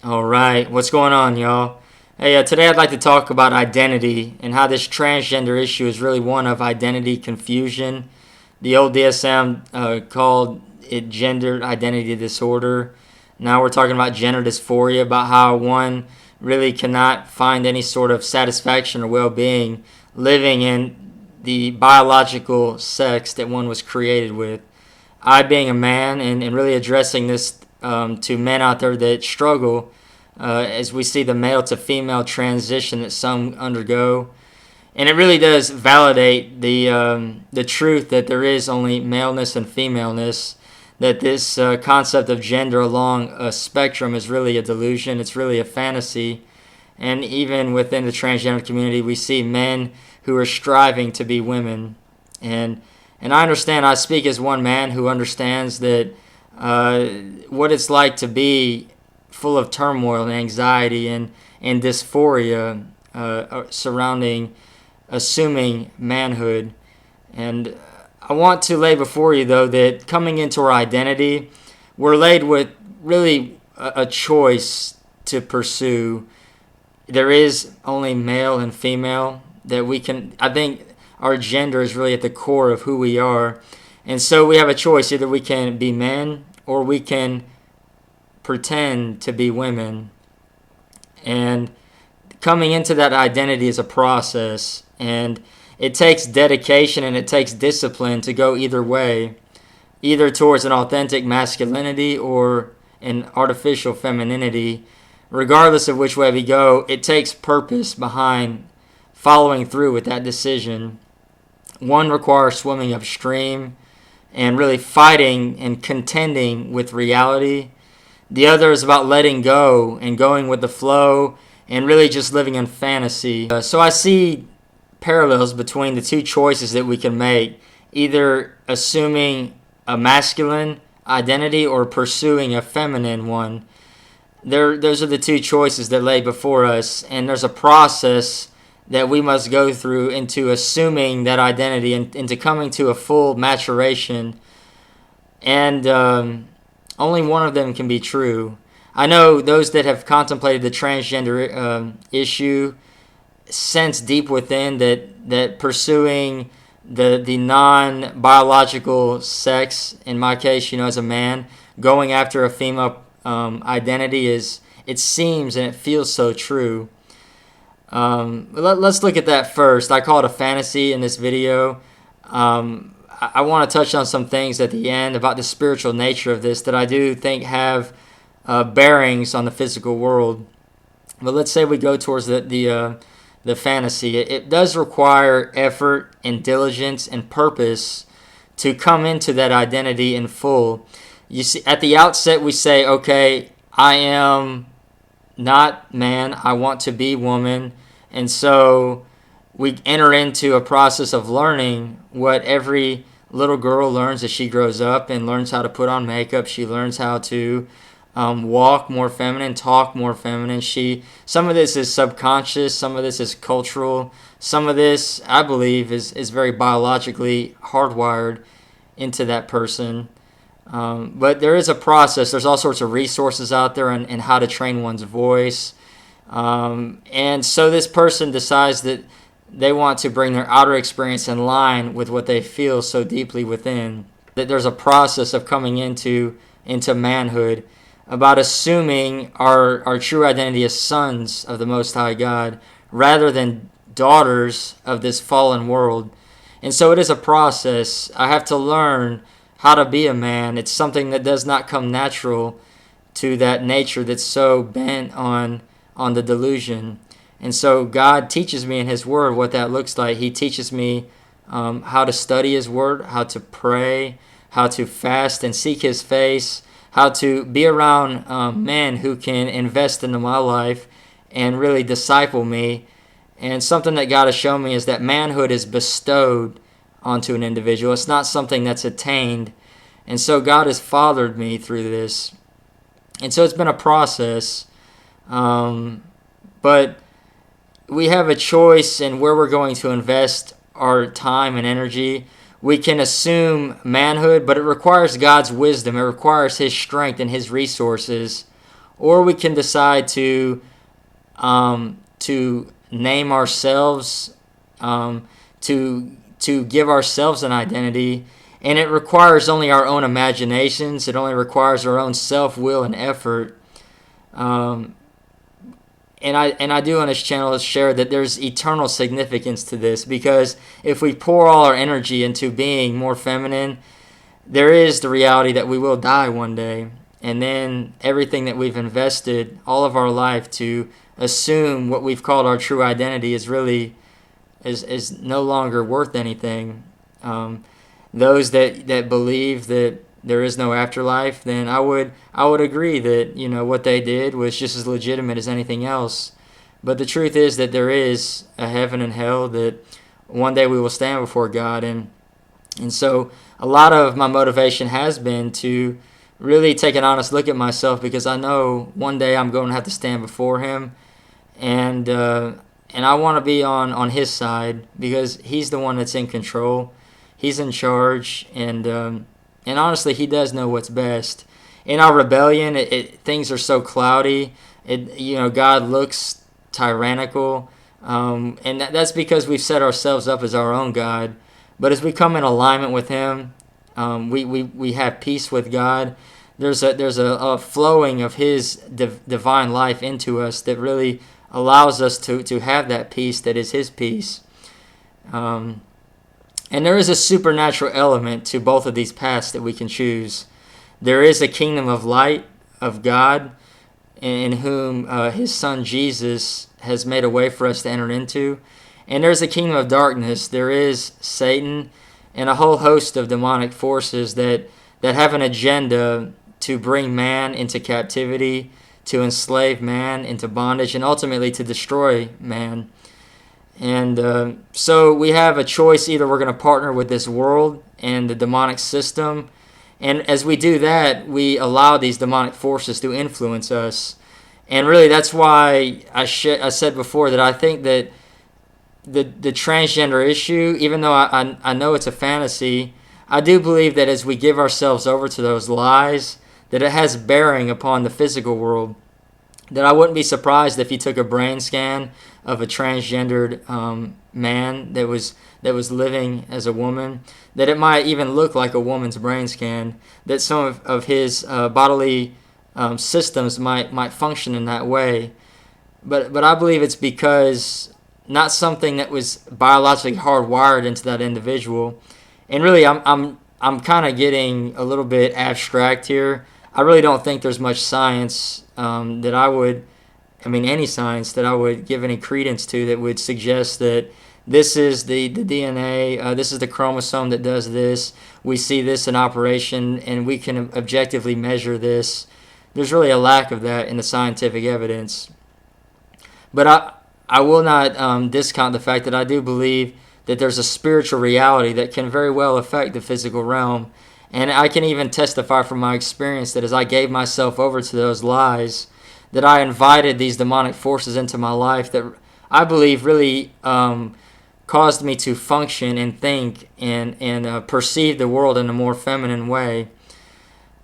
All right, what's going on, y'all? Hey, today I'd like to talk about identity and how this transgender issue is really one of identity confusion. The old DSM called it gender identity disorder. Now we're talking about gender dysphoria, about how one really cannot find any sort of satisfaction or well being living in the biological sex that one was created with. I, being a man, and really addressing this to men out there that struggle as we see the male to female transition that some undergo. And it really does validate the truth that there is only maleness and femaleness, that this concept of gender along a spectrum is really a delusion, it's really a fantasy. And even within the transgender community, we see men who are striving to be women. And and I understand, I speak as one man who understands that what it's like to be full of turmoil and anxiety and dysphoria surrounding assuming manhood. And I want to lay before you, though, that coming into our identity, we're laid with really a choice to pursue. There is only male and female that we can, I think our gender is really at the core of who we are. And so we have a choice. Either we can be men or we can pretend to be women. And coming into that identity is a process. And it takes dedication and it takes discipline to go either way, either towards an authentic masculinity or an artificial femininity. Regardless of which way we go, it takes purpose behind following through with that decision. One requires swimming upstream and really fighting and contending with reality. The other is about letting go and going with the flow and really just living in fantasy. So I see parallels between the two choices that we can make, either assuming a masculine identity or pursuing a feminine one. Those are the two choices that lay before us, and there's a process that we must go through into assuming that identity and into coming to a full maturation. And only one of them can be true. I know those that have contemplated the transgender issue sense deep within that pursuing the non-biological sex, in my case, as a man, going after a female identity it seems and it feels so true. Let's look at that first. I call it a fantasy in this video. I want to touch on some things at the end about the spiritual nature of this that I do think have bearings on the physical world. But let's say we go towards the fantasy. It does require effort and diligence and purpose to come into that identity in full. You see, at the outset, we say, okay, I am not man, I want to be woman. And so we enter into a process of learning what every little girl learns as she grows up and learns how to put on makeup. She learns how to walk more feminine, talk more feminine. Some of this is subconscious, some of this is cultural, some of this, I believe, is very biologically hardwired into that person. But there is a process. There's all sorts of resources out there and how to train one's voice. And so this person decides that they want to bring their outer experience in line with what they feel so deeply within. That there's a process of coming into manhood, about assuming our true identity as sons of the Most High God rather than daughters of this fallen world. And so it is a process. I have to learn how to be a man. It's something that does not come natural to that nature that's so bent on the delusion. And so God teaches me in His Word what that looks like. He teaches me how to study His Word, how to pray, how to fast and seek His face, how to be around men who can invest into my life and really disciple me. And something that God has shown me is that manhood is bestowed onto an individual. It's not something that's attained. And so God has fathered me through this. And so it's been a process. But we have a choice in where we're going to invest our time and energy. We can assume manhood, but it requires God's wisdom. It requires His strength and His resources. or we can decide to name ourselves, to give ourselves an identity, and it requires only our own imaginations. It only requires our own self-will and effort. Um, and I do on this channel share that there's eternal significance to this, because if we pour all our energy into being more feminine, there is the reality that we will die one day, and then everything that we've invested all of our life to assume what we've called our true identity is no longer worth anything. Those that believe that there is no afterlife, then I would agree that what they did was just as legitimate as anything else. But the truth is that there is a heaven and hell, that one day we will stand before God, and so a lot of my motivation has been to really take an honest look at myself, because I know one day I'm going to have to stand before Him, and I want to be on His side, because He's the one that's in control. He's in charge, and honestly, He does know what's best. In our rebellion, things are so cloudy. God looks tyrannical, and that's because we've set ourselves up as our own God. But as we come in alignment with Him, we have peace with God. There's a flowing of His divine life into us that really allows us to have that peace that is His peace. And there is a supernatural element to both of these paths that we can choose. There is a kingdom of light of God, in whom His Son Jesus has made a way for us to enter into. And there's a kingdom of darkness. There is Satan and a whole host of demonic forces that have an agenda to bring man into captivity, to enslave man into bondage, and ultimately to destroy man. And so we have a choice. Either we're going to partner with this world and the demonic system, and as we do that, we allow these demonic forces to influence us. And really, that's why I said before that I think that the transgender issue, even though I know it's a fantasy, I do believe that as we give ourselves over to those lies, that it has bearing upon the physical world. That I wouldn't be surprised if you took a brain scan of a transgendered man that was living as a woman, that it might even look like a woman's brain scan, that some of his bodily systems might function in that way. But I believe it's because not something that was biologically hardwired into that individual. And really, I'm kind of getting a little bit abstract here. I really don't think there's much science any science that I would give any credence to that would suggest that this is the DNA, this is the chromosome that does this. We see this in operation, and we can objectively measure this. There's really a lack of that in the scientific evidence. But I will not discount the fact that I do believe that there's a spiritual reality that can very well affect the physical realm. And I can even testify from my experience that as I gave myself over to those lies, that I invited these demonic forces into my life that I believe really caused me to function and think and perceive the world in a more feminine way.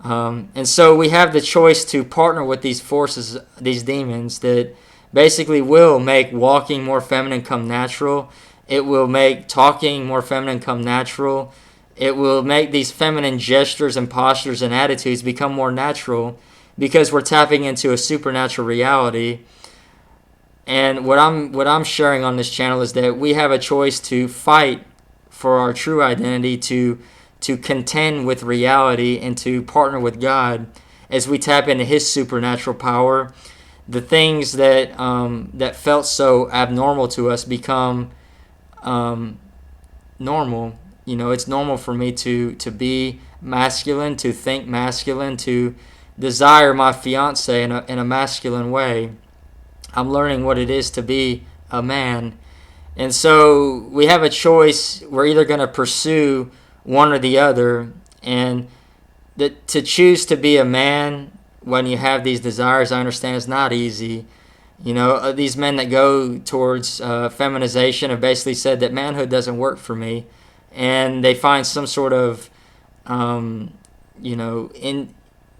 And so we have the choice to partner with these forces, these demons, that basically will make walking more feminine come natural. It will make talking more feminine come natural. It will make these feminine gestures and postures and attitudes become more natural, because we're tapping into a supernatural reality. And what I'm sharing on this channel is that we have a choice to fight for our true identity, to contend with reality, and to partner with God as we tap into His supernatural power. The things that felt so abnormal to us become normal. It's normal for me to be masculine, to think masculine, to desire my fiance in a masculine way. I'm learning what it is to be a man. And so we have a choice. We're either going to pursue one or the other. And to choose to be a man when you have these desires, I understand, is not easy. These men that go towards feminization have basically said that manhood doesn't work for me. And they find some sort of,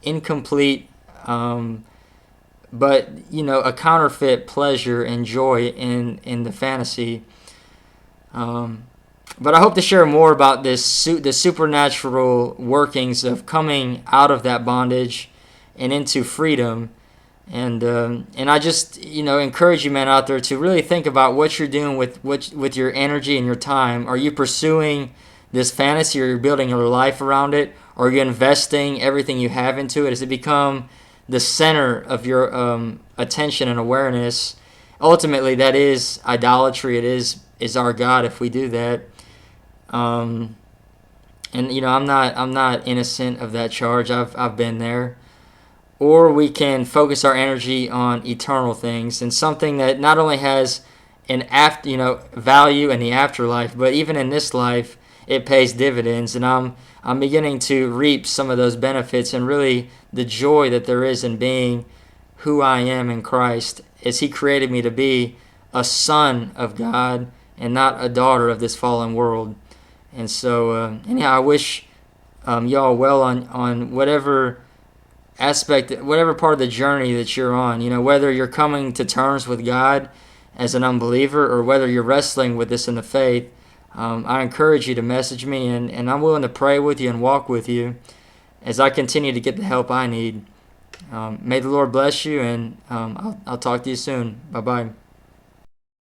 incomplete but a counterfeit pleasure and joy in the fantasy. But I hope to share more about the supernatural workings of coming out of that bondage and into freedom. And I just encourage you, man, out there to really think about what you're doing with your energy and your time. Are you pursuing this fantasy, or you're building your life around it? Or are you investing everything you have into it? Has it become the center of your attention and awareness? Ultimately, that is idolatry. It is our God if we do that. And I'm not innocent of that charge. I've been there. Or we can focus our energy on eternal things and something that not only has an value in the afterlife, but even in this life it pays dividends. And I'm beginning to reap some of those benefits, and really the joy that there is in being who I am in Christ, as He created me to be a son of God and not a daughter of this fallen world. And so, anyhow, I wish y'all well on whatever aspect, whatever part of the journey that you're on. Whether you're coming to terms with God as an unbeliever, or whether you're wrestling with this in the faith. I encourage you to message me, and I'm willing to pray with you and walk with you as I continue to get the help I need. May the Lord bless you, and I'll talk to you soon. Bye-bye.